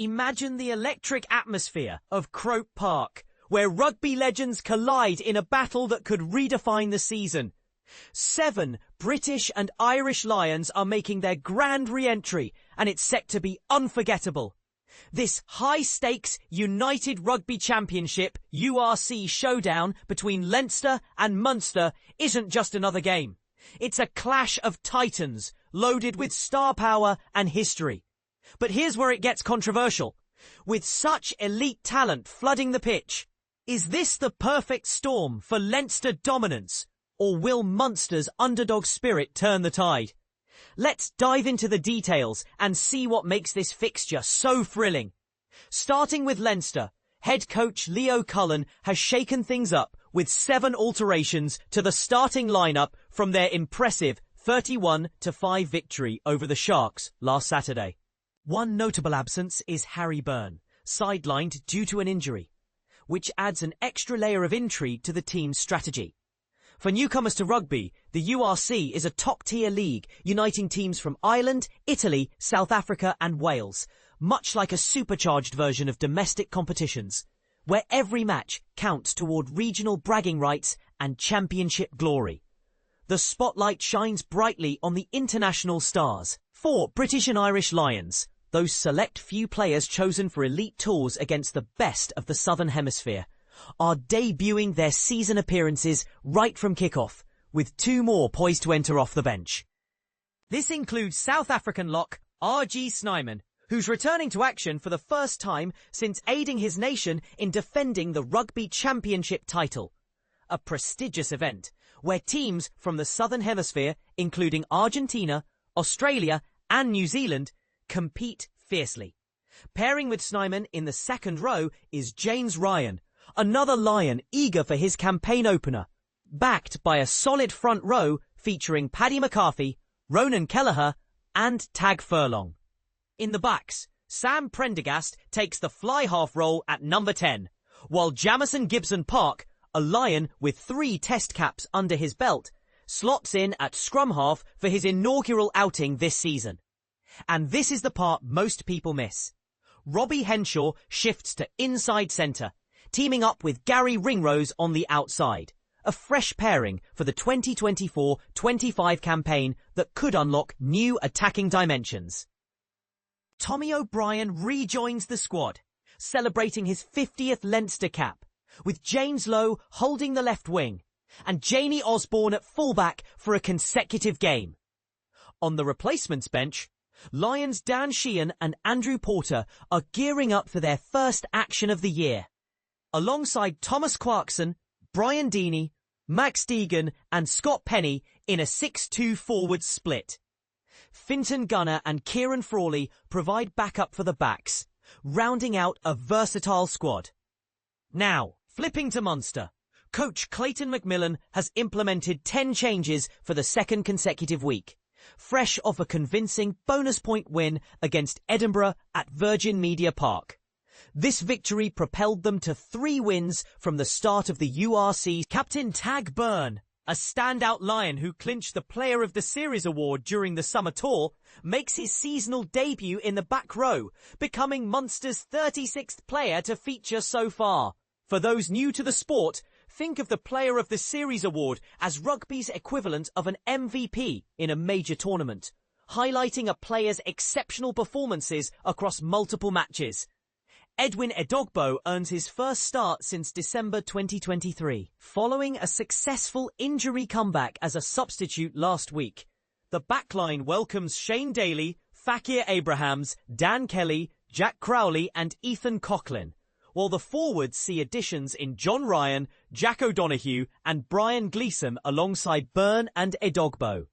Imagine the electric atmosphere of Croke Park, where rugby legends collide in a battle that could redefine the season. 7 British and Irish Lions are making their grand re-entry, and it's set to be unforgettable. This high-stakes United Rugby Championship URC showdown between Leinster and Munster isn't just another game. It's a clash of titans, loaded with star power and history. But here's where it gets controversial. With such elite talent flooding the pitch, is this the perfect storm for Leinster dominance, or will Munster's underdog spirit turn the tide? Let's dive into the details and see what makes this fixture so thrilling. Starting with Leinster, head coach Leo Cullen has shaken things up with 7 alterations to the starting lineup from their impressive 31-5 victory over the Sharks last Saturday. One notable absence is Tadhg Beirne, sidelined due to an injury, which adds an extra layer of intrigue to the team's strategy. For newcomers to rugby, the URC is a top-tier league uniting teams from Ireland, Italy, South Africa and Wales, much like a supercharged version of domestic competitions, where every match counts toward regional bragging rights and championship glory. The spotlight shines brightly on the international stars. 4 British and Irish Lions, those select few players chosen for elite tours against the best of the Southern Hemisphere, are debuting their season appearances right from kickoff, with 2 more poised to enter off the bench. This includes South African lock R.G. Snyman, who's returning to action for the first time since aiding his nation in defending the Rugby Championship title, a prestigious event where teams from the Southern Hemisphere, including Argentina, Australia and New Zealand, compete fiercely. Pairing with Snyman in the second row is James Ryan, another Lion eager for his campaign opener, backed by a solid front row featuring Paddy McCarthy, Ronan Kelleher and Tadhg Furlong. In the backs, Sam Prendergast takes the fly half role at number 10, while Jamison Gibson-Park, a Lion with 3 test caps under his belt, slots in at scrum half for his inaugural outing this season. And this is the part most people miss. Robbie Henshaw shifts to inside centre, teaming up with Gary Ringrose on the outside, a fresh pairing for the 2024-25 campaign that could unlock new attacking dimensions. Tommy O'Brien rejoins the squad, celebrating his 50th Leinster cap, with James Lowe holding the left wing, and Janie Osborne at fullback for a consecutive game. On the replacements bench, Lions' Dan Sheehan and Andrew Porter are gearing up for their first action of the year, alongside Thomas Clarkson, Brian Deeney, Max Deegan and Scott Penny in a 6-2 forward split. Finton Gunner and Kieran Frawley provide backup for the backs, rounding out a versatile squad. Now, flipping to Munster, coach Clayton McMillan has implemented 10 changes for the second consecutive week, fresh off a convincing bonus point win against Edinburgh at Virgin Media Park. This victory propelled them to 3 wins from the start of the URC. Captain Tadhg Beirne, a standout Lion who clinched the Player of the Series award during the summer tour, makes his seasonal debut in the back row, becoming Munster's 36th player to feature so far. For those new to the sport, think of the Player of the Series award as rugby's equivalent of an MVP in a major tournament, highlighting a player's exceptional performances across multiple matches. Edwin Edogbo earns his first start since December 2023, following a successful injury comeback as a substitute last week. The backline welcomes Shane Daly, Fakir Abrahams, Dan Kelly, Jack Crowley and Ethan Coughlin, while the forwards see additions in John Ryan, Jack O'Donoghue and Brian Gleeson alongside Beirne and Edogbo.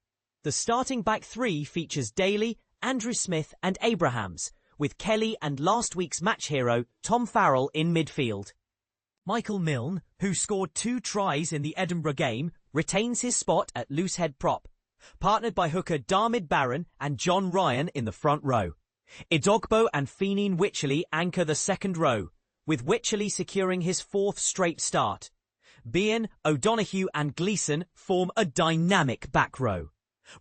The starting back 3 features Daly, Andrew Smith and Abrahams, with Kelly and last week's match hero Tom Farrell in midfield. Michael Milne, who scored 2 tries in the Edinburgh game, retains his spot at loosehead prop, partnered by hooker Darmid Barron and John Ryan in the front row. Edogbo and Feeneen Wycherley anchor the second row, with Wycherley securing his 4th straight start. Beirne, O'Donoghue and Gleeson form a dynamic back row.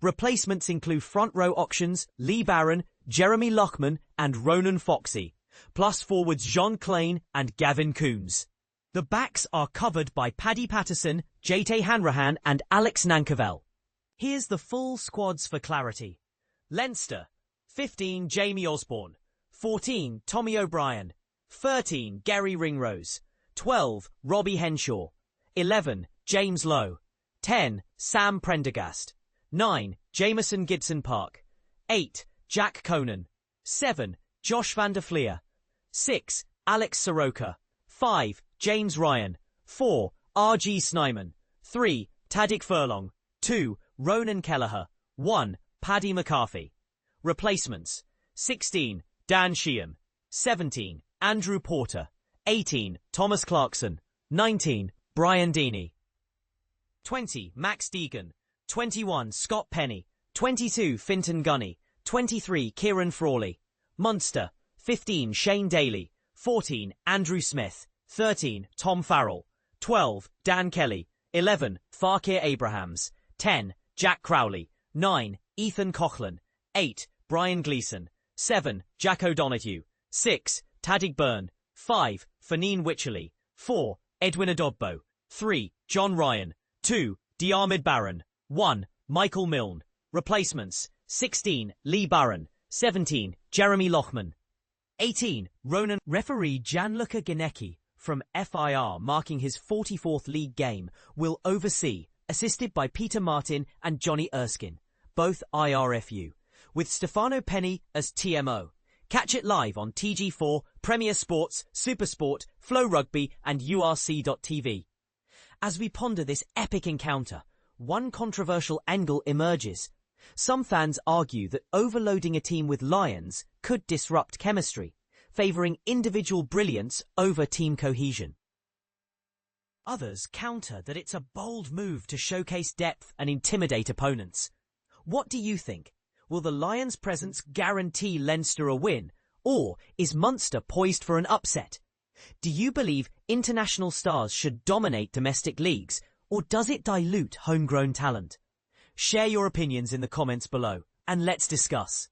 Replacements include front row options Lee Barron, Jeremy Lockman and Ronan Foxey, plus forwards Jean Klein and Gavin Coombs. The backs are covered by Paddy Patterson, Jate Hanrahan and Alex Nankervel. Here's the full squads for clarity. Leinster, 15 Jamie Osborne, 14 Tommy O'Brien, 13 Gary Ringrose, 12 Robbie Henshaw, 11 James Lowe, 10 Sam Prendergast, 9 Jamison Gibson-Park, 8 Jack Conan, 7 Josh van der Fleer, 6 Alex Soroka, 5 James Ryan, 4 R.G. Snyman, 3 Tadhg Furlong, 2 Ronan Kelleher, 1 Paddy McCarthy. Replacements: 16 Dan Sheehan, 17 Andrew Porter, 18 Thomas Clarkson, 19 Brian Deeney, 20 Max Deegan, 21 Scott Penny, 22 Finton Gunny, 23 Kieran Frawley. Munster: 15 Shane Daly, 14 Andrew Smith, 13 Tom Farrell, 12 Dan Kelly, 11 Farkir Abrahams, 10 Jack Crowley, 9 Ethan Coughlin, 8 Brian Gleeson, 7 Jack O'Donoghue, 6 Tadhg Beirne, 5 Fanine Wycherley, 4 Edwin Adogbo, 3 John Ryan, 2 Diarmid Barron, 1 Michael Milne. Replacements: 16 Lee Barron, 17 Jeremy Lochman, 18 Ronan. Referee Gianluca Ginecki from FIR, marking his 44th league game, will oversee, assisted by Peter Martin and Johnny Erskine, both IRFU, with Stefano Penny as TMO. Catch it live on TG4, Premier Sports, Supersport, Flow Rugby and URC.tv. As we ponder this epic encounter, one controversial angle emerges. Some fans argue that overloading a team with Lions could disrupt chemistry, favouring individual brilliance over team cohesion. Others counter that it's a bold move to showcase depth and intimidate opponents. What do you think? Will the Lions' presence guarantee Leinster a win, or is Munster poised for an upset? Do you believe international stars should dominate domestic leagues, or does it dilute homegrown talent? Share your opinions in the comments below, and let's discuss.